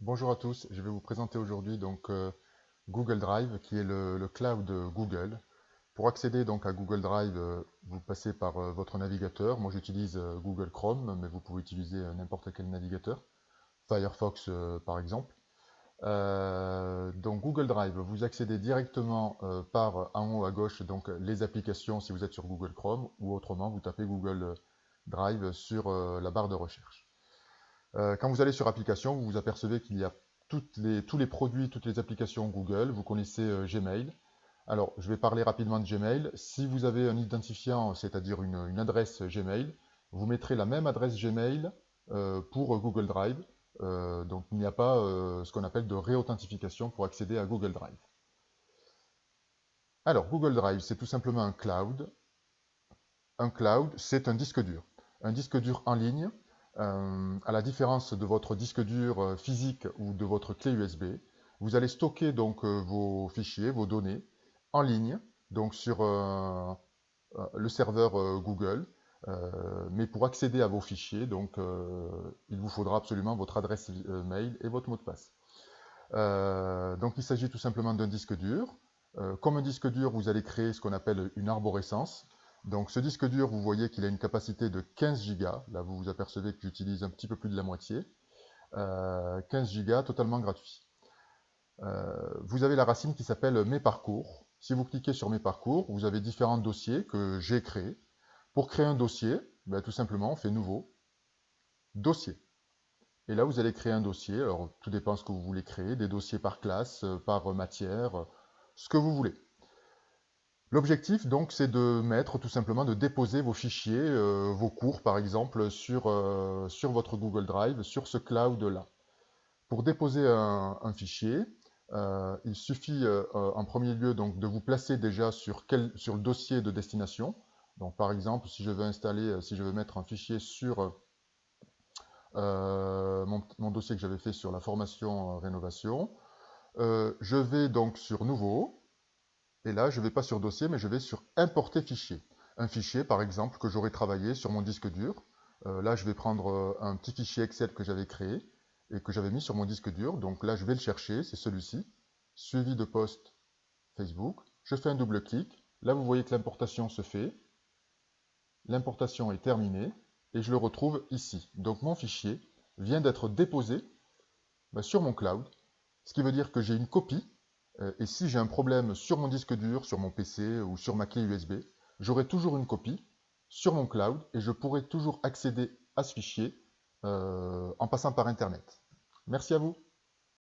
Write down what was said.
Bonjour à tous, je vais vous présenter aujourd'hui Google Drive qui est le cloud de Google. Pour accéder donc à Google Drive, vous passez par votre navigateur. Moi j'utilise Google Chrome, mais vous pouvez utiliser n'importe quel navigateur, Firefox par exemple. Donc Google Drive, vous accédez directement par en haut à gauche donc les applications si vous êtes sur Google Chrome ou autrement vous tapez Google Drive sur la barre de recherche. Quand vous allez sur application, vous vous apercevez qu'il y a tous les produits, toutes les applications Google. Vous connaissez Gmail. Alors, je vais parler rapidement de Gmail. Si vous avez un identifiant, c'est-à-dire une adresse Gmail, vous mettrez la même adresse Gmail pour Google Drive. Donc, il n'y a pas ce qu'on appelle de réauthentification pour accéder à Google Drive. Alors, Google Drive, c'est tout simplement un cloud. Un cloud, c'est un disque dur. Un disque dur en ligne, à la différence de votre disque dur physique ou de votre clé USB, vous allez stocker donc vos fichiers, vos données en ligne, donc sur le serveur Google. Mais pour accéder à vos fichiers, il vous faudra absolument votre adresse mail et votre mot de passe. Donc il s'agit tout simplement d'un disque dur. Comme un disque dur, vous allez créer ce qu'on appelle une arborescence. Donc ce disque dur, vous voyez qu'il a une capacité de 15 Go. Là, vous vous apercevez que j'utilise un petit peu plus de la moitié. 15 Go totalement gratuit. Vous avez la racine qui s'appelle Mes parcours. Si vous cliquez sur Mes parcours, vous avez différents dossiers que j'ai créés. Pour créer un dossier, tout simplement, on fait Nouveau, Dossier. Et là, vous allez créer un dossier. Alors, tout dépend de ce que vous voulez créer. Des dossiers par classe, par matière, ce que vous voulez. L'objectif, donc, c'est de mettre, tout simplement, de déposer vos fichiers, vos cours, par exemple, sur votre Google Drive, sur ce cloud-là. Pour déposer un fichier, il suffit, en premier lieu, donc, de vous placer déjà sur le dossier de destination. Donc, par exemple, si je veux installer, si je veux mettre un fichier sur mon dossier que j'avais fait sur la formation rénovation. Je vais donc sur Nouveau, et là je ne vais pas sur Dossier, mais je vais sur Importer fichier. Un fichier par exemple que j'aurais travaillé sur mon disque dur. Là je vais prendre un petit fichier Excel que j'avais créé et que j'avais mis sur mon disque dur. Donc là je vais le chercher, c'est celui-ci. Suivi de post Facebook. Je fais un double clic. Là vous voyez que l'importation se fait. L'importation est terminée et je le retrouve ici. Donc mon fichier vient d'être déposé sur mon cloud, ce qui veut dire que j'ai une copie, et si j'ai un problème sur mon disque dur, sur mon PC ou sur ma clé USB, j'aurai toujours une copie sur mon cloud et je pourrai toujours accéder à ce fichier en passant par Internet. Merci à vous.